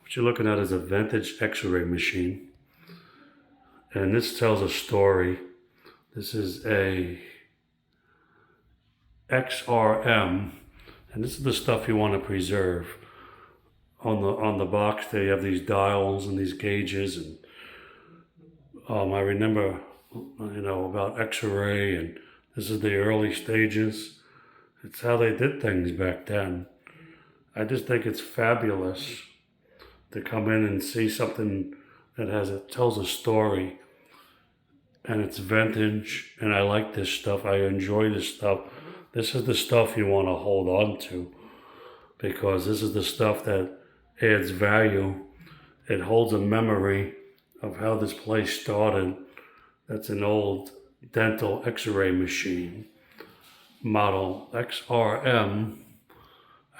What you're looking at is a vintage X-ray machine. And this tells a story. This is a XRM, and this is the stuff you want to preserve. On the box, they have these dials and these gauges, and I remember, about Xray, and this is the early stages. It's how they did things back then. I just think it's fabulous to come in and see something that tells a story, and it's vintage, and I like this stuff. I enjoy this stuff. This is the stuff you want to hold on to, because this is the stuff that adds value. It holds a memory of how this place started. That's an old dental X-ray machine, model XRM.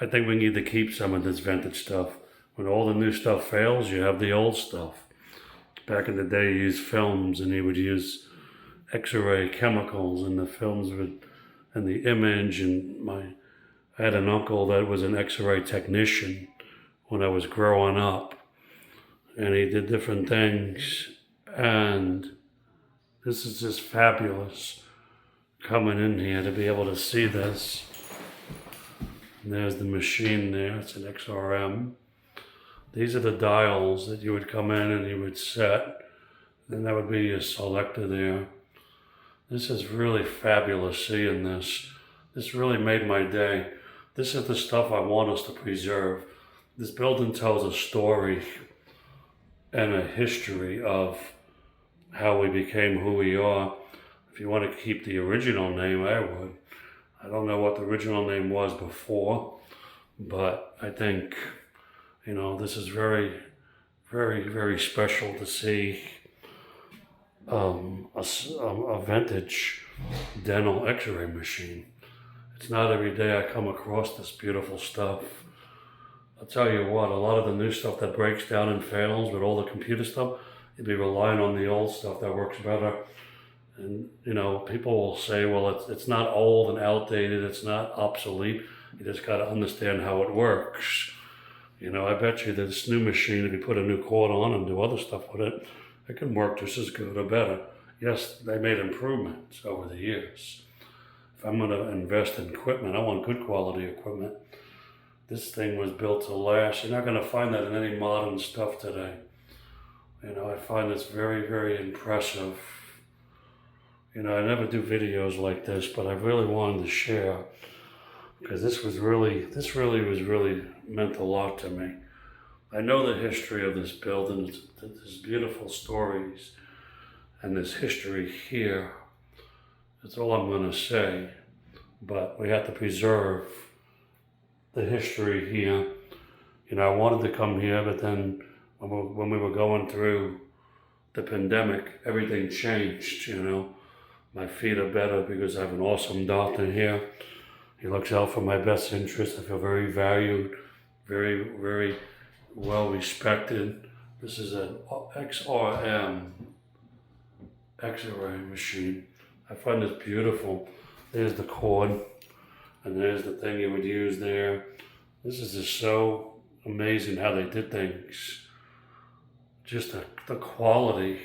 I think we need to keep some of this vintage stuff. When all the new stuff fails, you have the old stuff. Back in the day, you used films, and you would use X-ray chemicals, and the films and the image. And I had an uncle that was an X-ray technician when I was growing up, and he did different things. And this is just fabulous coming in here to be able to see this. And there's the machine there. It's an XRM. These are the dials that you would come in and you would set, and that would be your selector there. This is really fabulous seeing this. This really made my day. This is the stuff I want us to preserve. This building tells a story and a history of how we became who we are. If you want to keep the original name, I would. I don't know what the original name was before, but I think, this is very, very, very special to see a vintage dental X-ray machine. It's not every day I come across this beautiful stuff. I'll tell you what, a lot of the new stuff that breaks down and fails with all the computer stuff, you'd be relying on the old stuff that works better. And, people will say, well, it's not old and outdated, it's not obsolete, you just got to understand how it works. I bet you this new machine, if you put a new cord on and do other stuff with it, it can work just as good or better. Yes, they made improvements over the years. If I'm going to invest in equipment, I want good quality equipment. This thing was built to last. You're not going to find that in any modern stuff today. I find this very, very impressive. I never do videos like this, but I really wanted to share, because this really meant a lot to me. I know the history of this building. There's beautiful stories, and this history here. That's all I'm going to say. But we have to preserve the history here. I wanted to come here, but then when we were going through the pandemic, everything changed. My feet are better because I have an awesome doctor here. He looks out for my best interest. I feel very valued, very, very well respected. This is an XRM X-ray machine. I find this beautiful. There's the cord, and there's the thing you would use there. This is just so amazing how they did things. Just the quality.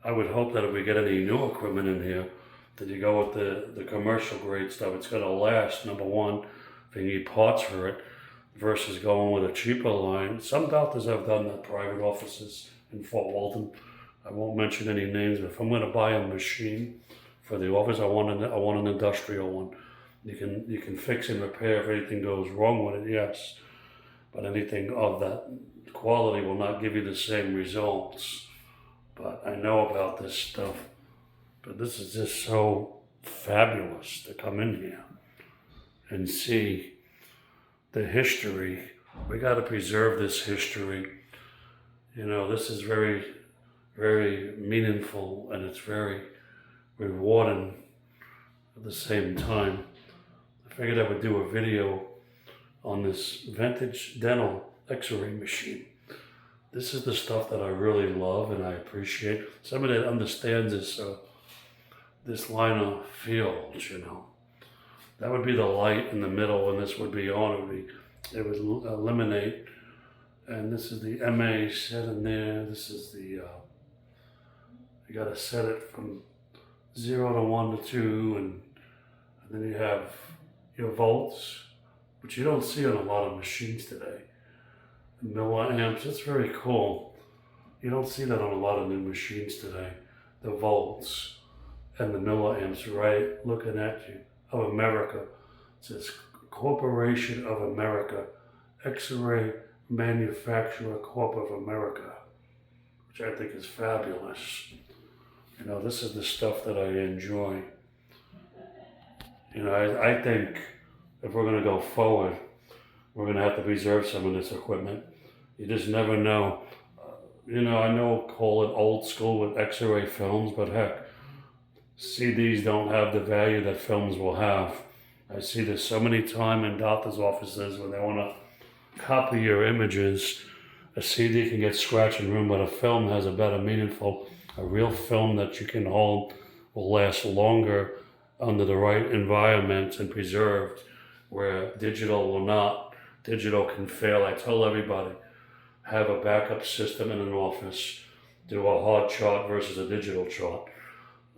I would hope that if we get any new equipment in here, that you go with the commercial grade stuff. It's going to last, number one, if you need parts for it, versus going with a cheaper line. Some doctors have done that, private offices in Fort Walton. I won't mention any names, but if I'm going to buy a machine for the office, I want an industrial one. You can fix and repair if anything goes wrong with it, yes. But anything of that quality will not give you the same results. But I know about this stuff. But this is just so fabulous to come in here and see the history. We got to preserve this history. This is very, very meaningful, and it's very rewarding at the same time. I figured I would do a video on this vintage dental X-ray machine. This is the stuff that I really love and I appreciate. Somebody that understands this line of field, That would be the light in the middle, and this would be on. It would eliminate And this is the MA set in there. This is the, you gotta set it from 0 to 1 to 2, and then you have your volts, which you don't see on a lot of machines today. The milliamps, that's very cool. You don't see that on a lot of new machines today. The volts and the milliamps, right? Looking at you, of America. It says Corporation of America, Xray Manufacturer Corp of America, which I think is fabulous. You know, this is the stuff that I enjoy. You know, I think if we're gonna go forward, we're gonna have to preserve some of this equipment. You just never know. You know, I know call it old school with X-ray films, but heck, CDs don't have the value that films will have. I see this so many times in doctors' offices when they want to copy your images. A CD can get scratched and ruined, but a film has a better meaningful. A real film that you can hold will last longer under the right environment and preserved, where digital will not. Digital can fail. I tell everybody, have a backup system in an office. Do a hard chart versus a digital chart.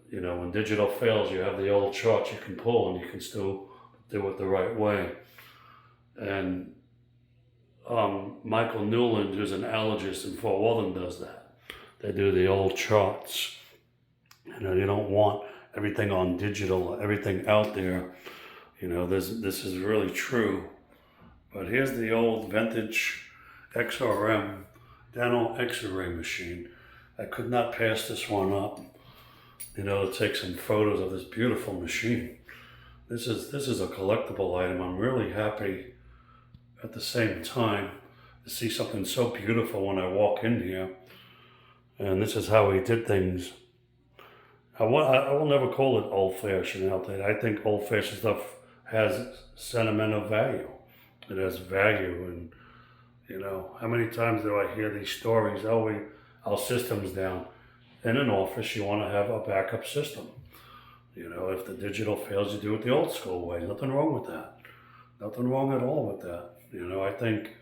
You know, when digital fails, you have the old chart you can pull and you can still do it the right way. And Michael Newland, who's an allergist in Fort Walton, does that. They do the old charts. You know, you don't want everything on digital, everything out there. You know, this is really true. But here's the old vintage XRM dental X-ray machine. I could not pass this one up. You know, to take some photos of this beautiful machine. This is a collectible item. I'm really happy at the same time to see something so beautiful when I walk in here. And this is how he did things. I will never call it old-fashioned out there. I think old-fashioned stuff has sentimental value. It has value, and you know, how many times do I hear these stories? Oh, our system's down. In an office, you want to have a backup system. You know, if the digital fails, you do it the old school way. Nothing wrong with that. Nothing wrong at all with that. You know, I think